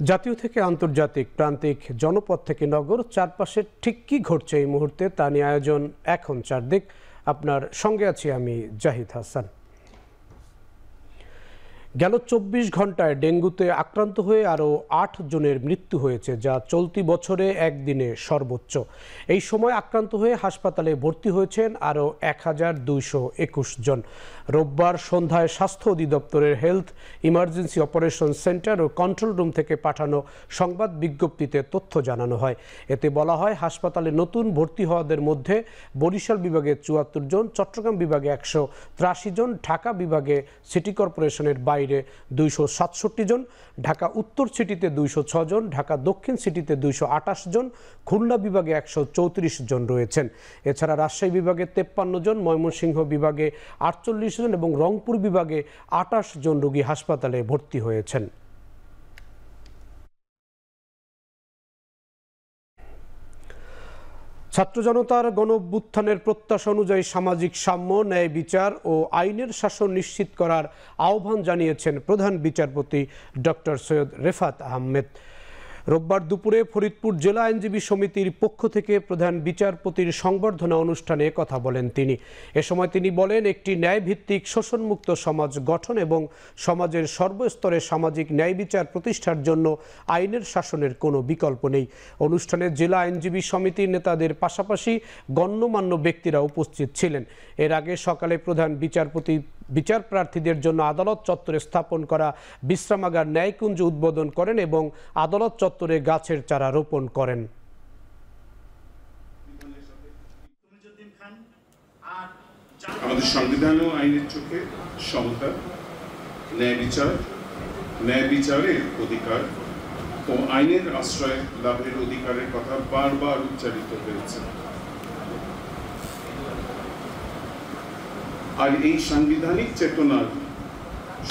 জাতীয় থেকে আন্তর্জাতিক, প্রান্তিক, জনপদ থেকে নগর, চারপাশে ঠিক কি ঘটছে এই মুহূর্তে তা নিয়ে আয়োজন এখন চারদিক। আপনার সঙ্গে আছি আমি জাহিদ হাসান। গেল ২৪ ঘন্টায় ডেঙ্গুতে আক্রান্ত হয়ে আরও ৮ জনের মৃত্যু হয়েছে, যা চলতি বছরে একদিনে সর্বোচ্চ। এই সময় আক্রান্ত হয়ে হাসপাতালে ভর্তি হয়েছেন আরও ১,২২১ জন। রোববার সন্ধ্যায় স্বাস্থ্য অধিদপ্তরের হেলথ ইমার্জেন্সি অপারেশন সেন্টার ও কন্ট্রোল রুম থেকে পাঠানো সংবাদ বিজ্ঞপ্তিতে তথ্য জানানো হয়। এতে বলা হয়, হাসপাতালে নতুন ভর্তি হওয়াদের মধ্যে বরিশাল বিভাগে ৭৪ জন, চট্টগ্রাম বিভাগে ১৮৩ জন, ঢাকা বিভাগে সিটি কর্পোরেশনের বাইরে ২৬৭ জন, ঢাকা উত্তর সিটিতে ২০৬ জন, ঢাকা দক্ষিণ সিটিতে ২২৮ জন, খুলনা বিভাগে ১৩৪ জন রয়েছেন। এছাড়া রাজশাহী বিভাগে ৫৩ জন, ময়মনসিংহ বিভাগে ৪৮ জন এবং রংপুর বিভাগে ২৮ জন রোগী হাসপাতালে ভর্তি হয়েছেন। ছাত্র জনতার গণঅভ্যুত্থানের প্রত্যাশা অনুযায়ী সামাজিক সাম্য, ন্যায় বিচার ও আইনের শাসন নিশ্চিত করার আহ্বান জানিয়েছেন প্রধান বিচারপতি ডক্টর সৈয়দ রেফাত আহমেদ। রোববার দুপুরে ফরিদপুর জেলা আইনজীবী সমিতির পক্ষ থেকে প্রধান বিচারপতির সংবর্ধনা অনুষ্ঠানে কথা বলেন তিনি। এ সময় তিনি বলেন, একটি ন্যায়ভিত্তিক শোষণমুক্ত সমাজ গঠন এবং সমাজের সর্বস্তরে সামাজিক ন্যায় বিচার প্রতিষ্ঠার জন্য আইনের শাসনের কোনো বিকল্প নেই। অনুষ্ঠানে জেলা আইনজীবী সমিতির নেতাদের পাশাপাশি গণ্যমান্য ব্যক্তিরা উপস্থিত ছিলেন। এর আগে সকালে প্রধান বিচারপতি বিচার প্রার্থীদের জন্য আদালত চত্বরে স্থাপন করা বিশ্রামাগার ন্যায়কুঞ্জ উদ্বোধন করেন এবং আদালত চত্বরে গাছের চারা রোপণ করেন। আমাদের সংবিধান ও আইনের চোখে সমতা, ন্যায় বিচারের অধিকার ও আইনের আশ্রয় লাভের অধিকারের কথা বারবার উচ্চারিত হয়েছে। আর এই সাংবিধানিক চেতনার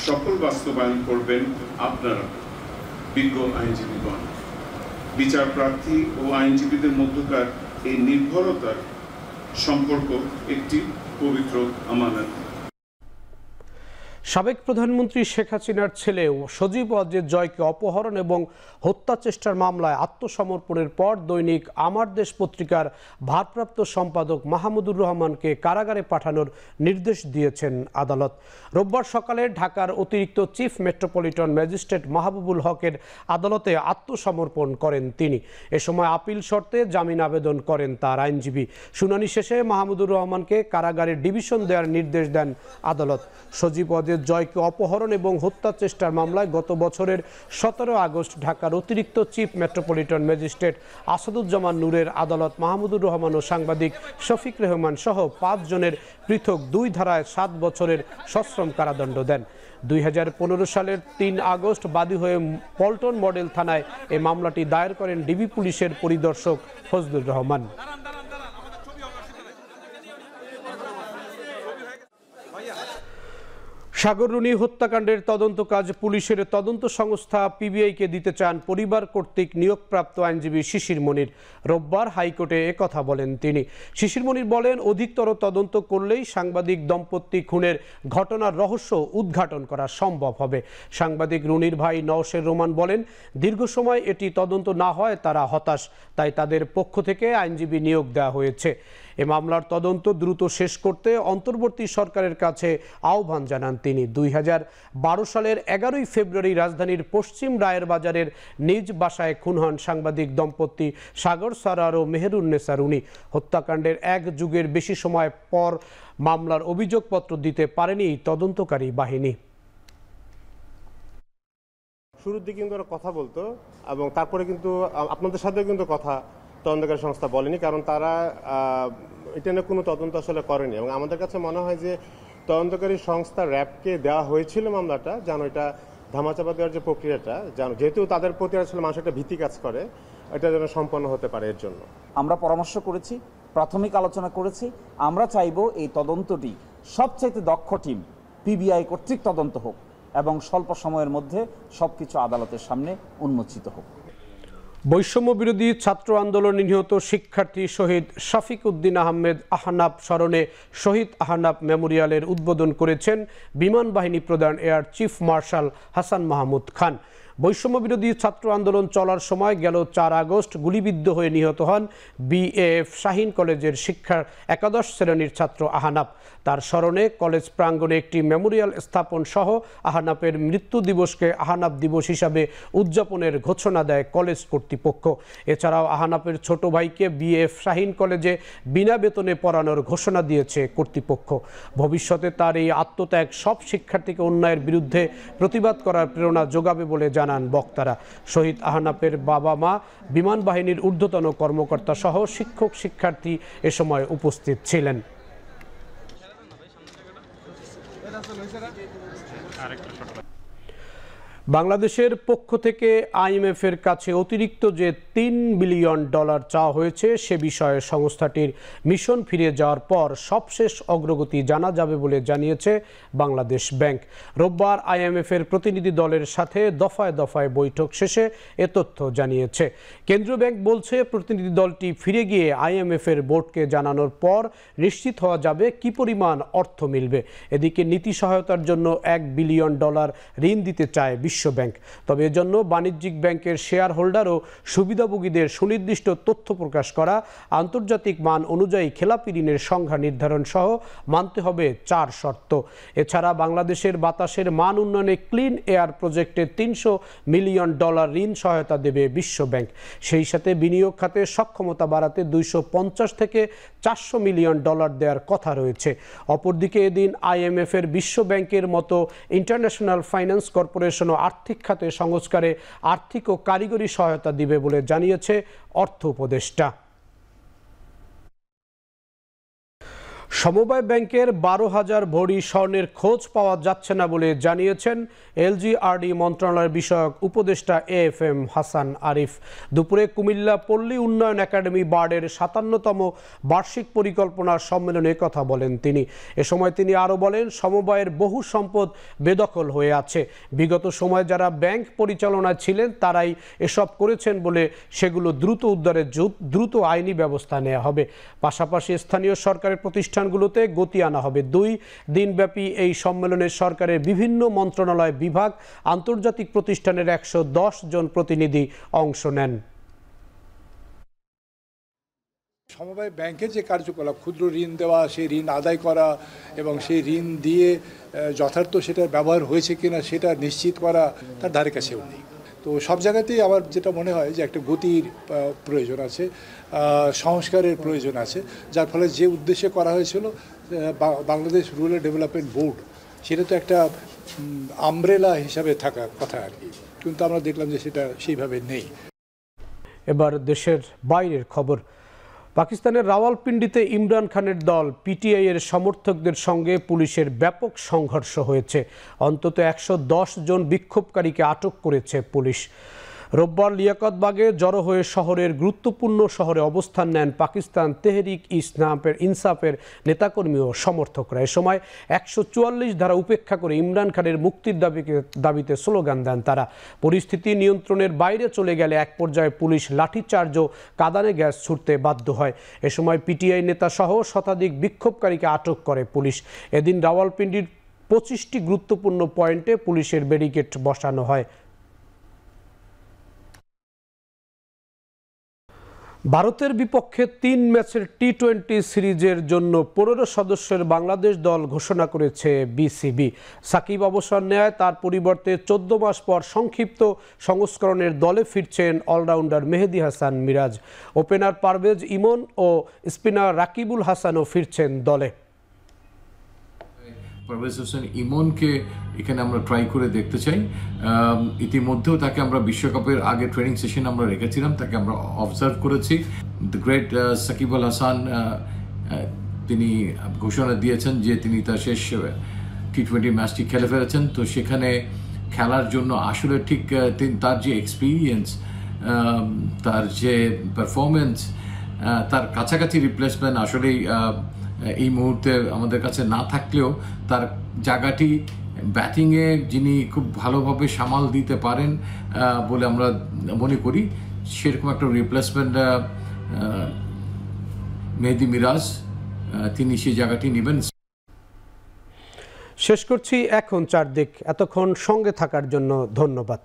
সফল বাস্তবায়ন করবেন আপনারা, বিজ্ঞ আইনজীবীগণ। বিচার প্রার্থী ও আইনজীবীদের মধ্যকার এই নির্ভরতার সম্পর্ক একটি পবিত্র আমানত। সাবেক প্রধানমন্ত্রী শেখ হাসিনার ছেলে সজীব ওয়াজেদ জয়কে অপহরণ এবং হত্যা চেষ্টার মামলায় আত্মসমর্পণের পর দৈনিক আমার দেশ পত্রিকার ভারপ্রাপ্ত সম্পাদক মাহমুদুর রহমানকে কারাগারে পাঠানোর নির্দেশ দিয়েছেন আদালত। রোববার সকালে ঢাকার অতিরিক্ত চিফ মেট্রোপলিটন ম্যাজিস্ট্রেট মাহবুবুল হকের আদালতে আত্মসমর্পণ করেন তিনি। এ সময় আপিল শর্তে জামিন আবেদন করেন তার আইনজীবী। শুনানি শেষে মাহমুদুর রহমানকে কারাগারে ডিভিশন দেওয়ার নির্দেশ দেন আদালত। সজীব ওয়াজেদ জয়কে অপহরণ এবং হত্যা চেষ্টার মামলায় গত বছরের ১৭ আগস্ট ঢাকার অতিরিক্ত চিফ মেট্রোপলিটন ম্যাজিস্ট্রেট আসাদুজ্জামান নূরের আদালত মাহমুদুর রহমান ও সাংবাদিক শফিক রেহমান সহ ৫ জনের পৃথক ২ ধারায় ৭ বছরের সশ্রম কারাদণ্ড দেন। ২০১৫ সালের ৩ আগস্ট বাদী হয়ে পল্টন মডেল থানায় এই মামলাটি দায়ের করেন ডিবি পুলিশের পরিদর্শক ফজলুর রহমান। সাগররুনি হত্যাকাণ্ডের তদন্ত কাজ পুলিশের তদন্ত সংস্থা পিবিআইকে দিতে চান পরিবার কর্তৃক নিয়োগপ্রাপ্ত আইনজীবী শিশির মনির। রোববার হাইকোর্টে একথা বলেন তিনি। শিশির মনির বলেন, অধিকতর তদন্ত করলেই সাংবাদিক দম্পতি খুনের ঘটনার রহস্য উদ্ঘাটন করা সম্ভব হবে। সাংবাদিক রুনির ভাই নওশের রোমান বলেন, দীর্ঘ সময় এটি তদন্ত না হয় তারা হতাশ, তাই তাদের পক্ষ থেকে আইনজীবী নিয়োগ দেওয়া হয়েছে। এ মামলার তদন্ত দ্রুত শেষ করতে অন্তর্বর্তী সরকারের কাছে আহ্বান জানান তিনি। ২০১২ সালের ১১ ফেব্রুয়ারি রাজধানীর পশ্চিম রায়ের বাজারের নিজ বাসায় খুন হন সাংবাদিক দম্পতি সাগর সারার ও মেহেরুন্নেসা রুনি। হত্যাকাণ্ডের ১ যুগের বেশি সময় পর মামলার অভিযোগপত্র দিতে পারেনি তদন্তকারী বাহিনী। শুরুর দিকে কিন্তু ওরা কথা বলতো এবং তারপরে কিন্তু আপনাদের সাথেও কিন্তু কথা তদন্তকারী সংস্থা বলেনি, কারণ তারা এটা নিয়ে কোনো তদন্ত আসলে করেনি। এবং আমাদের কাছে মনে হয় যে তদন্তকারী সংস্থা র্যাবকে দেওয়া হয়েছিল মামলাটা, যেন এটা ধামাচাপা দেওয়ার যে প্রক্রিয়াটা, যেহেতু তাদের প্রতি আসলে মানুষ একটা ভীতি কাজ করে, এটা যেন সম্পন্ন হতে পারে। এর জন্য আমরা পরামর্শ করেছি, প্রাথমিক আলোচনা করেছি। আমরা চাইব এই তদন্তটি সবচাইতে দক্ষ টিম পিবিআই কর্তৃক তদন্ত হোক এবং স্বল্প সময়ের মধ্যে সবকিছু আদালতের সামনে উন্মোচিত হোক। বৈষম্য বিরোধী ছাত্র আন্দোলনে নিহত শিক্ষার্থী শহীদ শফিক উদ্দিন আহমেদ আহনাফ স্মরণে শহীদ আহনাফ মেমোরিয়ালের উদ্বোধন করেছেন বিমান বাহিনী প্রধান air chief marshal Hasan Mahmud Khan. বৈষম্য বিরোধী ছাত্র আন্দোলন চলার সময় গেল 4 আগস্ট গুলিবিদ্ধ হয়ে নিহত হন বিএএফ শাহীন কলেজের শিক্ষার একাদশ শ্রেণীর ছাত্র আহনাফ। তার স্মরণে কলেজ প্রাঙ্গণে একটি মেমোরিয়াল স্থাপন সহ আহনাফের মৃত্যু দিবসকে আহনাফ দিবস হিসাবে উদযাপনের ঘোষণা দেয় কলেজ কর্তৃপক্ষ। এছাড়াও আহনাফের ছোট ভাইকে বিএএফ শাহীন কলেজে বিনা বেতনে পড়ানোর ঘোষণা দিয়েছে কর্তৃপক্ষ। ভবিষ্যতে তার এই আত্মত্যাগ সব শিক্ষার্থীকে অন্যায়ের বিরুদ্ধে প্রতিবাদ করার প্রেরণা যোগাবে বলে জানান বক্তারা। শহীদ আহনাফের বাবা মা, বিমান বাহিনীর ঊর্ধ্বতন কর্মকর্তা সহ শিক্ষক শিক্ষার্থী এ সময় উপস্থিত ছিলেন। বাংলাদেশের পক্ষ থেকে আইএমএফের কাছে অতিরিক্ত যে $3 বিলিয়ন চাওয়া হয়েছে সে বিষয়ে সংস্থাটির মিশন ফিরে যাওয়ার পর সবশেষ অগ্রগতি জানা যাবে বলে জানিয়েছে বাংলাদেশ ব্যাংক। রোববার আইএমএফের প্রতিনিধি দলের সাথে দফায় দফায় বৈঠক শেষে এ তথ্য জানিয়েছে। কেন্দ্রীয় ব্যাংক বলছে প্রতিনিধি দলটি ফিরে গিয়ে আইএমএফের বোর্ডকে জানানোর পর নিশ্চিত হওয়া যাবে কি পরিমাণ অর্থ মিলবে। এদিকে নীতি সহায়তার জন্য $1 বিলিয়ন ঋণ দিতে চায় বিশ্ব ব্যাংক। তবে এজন্য বাণিজ্যিক ব্যাংকের শেয়ার হোল্ডার ও সুবিধাভোগীদের সুনির্দিষ্ট তথ্য প্রকাশ করা, আন্তর্জাতিক মান অনুযায়ী খেলাপি ঋণের সংখ্যা নির্ধারণ সহ মানতে হবে 4 শর্ত। এছাড়া বাংলাদেশের বাতাসের মান উন্নয়নে ক্লিন এয়ার প্রজেক্টে $300 মিলিয়ন ঋণ সহায়তা দেবে বিশ্ব ব্যাংক। সেই সাথে বিনিয়োগ খাতে সক্ষমতা বাড়াতে $250 থেকে $400 মিলিয়ন দেওয়ার কথা রয়েছে। অপরদিকে এদিন আইএমএফের বিশ্ব ব্যাংকের মতো ইন্টারন্যাশনাল ফাইন্যান্স কর্পোরেশনও আর্থিক খাতে সংস্কারে আর্থিক ও কারিগরি সহায়তা দিবে বলে জানিয়েছে অর্থ উপদেষ্টা। সমবায় ব্যাংকের 12,000 ভরি স্বর্ণের খোঁজ পাওয়া যাচ্ছে না বলে জানিয়েছেন এলজিআরডি মন্ত্রণালয় বিষয়ক উপদেষ্টা এএফএম হাসান আরিফ। দুপুরে কুমিল্লা পল্লী উন্নয়ন একাডেমি বার্ডের 57তম বার্ষিক পরিকল্পনা সম্মেলনে কথা বলেন তিনি। এ সময় তিনি আরও বলেন, সমবায়ের বহু সম্পদ বেদখল হয়ে আছে। বিগত সময়ে যারা ব্যাংক পরিচালনায় ছিলেন তারাই এসব করেছেন বলে সেগুলো দ্রুত উদ্ধারের দ্রুত আইনি ব্যবস্থা নেওয়া হবে। পাশাপাশি স্থানীয় সরকারের প্রতিষ্ঠানগুলোতে গতি আনা হবে। 2 দিনব্যাপী এই সম্মেলনে সরকারের বিভিন্ন মন্ত্রণালয়, বিভাগ, আন্তর্জাতিক প্রতিষ্ঠানের 110 জন প্রতিনিধি অংশ নেন। সমবায় ব্যাংকের যে কার্যকলাপ, ক্ষুদ্র ঋণ দেওয়া, সেই ঋণ আদায় করা এবং সেই ঋণ দিয়ে যথার্থ সেটার ব্যবহার হয়েছে কিনা সেটা নিশ্চিত করা তার ধারে কাছেও নেই। তো সব জায়গাতেই আমার যেটা মনে হয় যে একটা গতির প্রয়োজন আছে, সংস্কারের প্রয়োজন আছে, যার ফলে যে উদ্দেশ্যে করা হয়েছিল বাংলাদেশ রুরাল ডেভেলপমেন্ট বোর্ড, সেটা তো একটা আমব্রেলা হিসাবে থাকা কথা আর কি, কিন্তু আমরা দেখলাম যে সেটা সেইভাবে নেই। এবার দেশের বাইরের খবর। পাকিস্তানের রাওয়ালপিন্ডিতে ইমরান খানের দল পিটিআই এর সমর্থকদের সঙ্গে পুলিশের ব্যাপক সংঘর্ষ হয়েছে। অন্তত 110 জন বিক্ষোভকারীকে আটক করেছে পুলিশ। রোববার লিয়াকতবাগে জড়ো হয়ে শহরের গুরুত্বপূর্ণ শহরে অবস্থান নেন পাকিস্তান তেহরিক ইনসাফের নেতাকর্মী ও সমর্থকরা। এ সময় 144 ধারা উপেক্ষা করে ইমরান খানের মুক্তির দাবিতে স্লোগান দেন তারা। পরিস্থিতি নিয়ন্ত্রণের বাইরে চলে গেলে এক পর্যায়ে পুলিশ লাঠিচার্জ ও কাঁদানে গ্যাস ছুড়তে বাধ্য হয়। এ সময় পিটিআই নেতা সহ শতাধিক বিক্ষোভকারীকে আটক করে পুলিশ। এদিন রাওয়ালপিন্ডির 25টি গুরুত্বপূর্ণ পয়েন্টে পুলিশের ব্যারিকেড বসানো হয়। ভারতের বিপক্ষে 3 ম্যাচের টি-20 সিরিজের জন্য 15 সদস্যের বাংলাদেশ দল ঘোষণা করেছে বিসিবি। সাকিব অবসর নেয়, তার পরিবর্তে 14 মাস পর সংক্ষিপ্ত সংস্করণের দলে ফিরছেন অলরাউন্ডার মেহেদী হাসান মিরাজ। ওপেনার পারভেজ ইমন ও স্পিনার রাকিবুল হাসানও ফিরছেন দলে। পারভেজ হোসেন ইমনকে এখানে আমরা ট্রাই করে দেখতে চাই। ইতিমধ্যেও তাকে আমরা বিশ্বকাপের আগে ট্রেনিং সেশন আমরা রেখেছিলাম, তাকে আমরা অবজার্ভ করেছি। দ্য গ্রেট সাকিব আল হাসান তিনি ঘোষণা দিয়েছেন যে তিনি তার শেষ টি-20 ম্যাচটি খেলে ফেলেছেন। তো সেখানে খেলার জন্য আসলে ঠিক তার যে এক্সপিরিয়েন্স, তার যে পারফরমেন্স, তার কাছাকাছি রিপ্লেসমেন্ট আসলেই এই মুহূর্তে আমাদের কাছে না থাকলেও তার জায়গাটি ব্যাটিংয়ে যিনি খুব ভালোভাবে সামাল দিতে পারেন বলে আমরা মনে করি, সেরকম একটা রিপ্লেসমেন্ট মেহেদী মিরাজ, তিনি সেই জায়গাটি নেবেন। শেষ করছি এখন চারদিক। এতক্ষণ সঙ্গে থাকার জন্য ধন্যবাদ।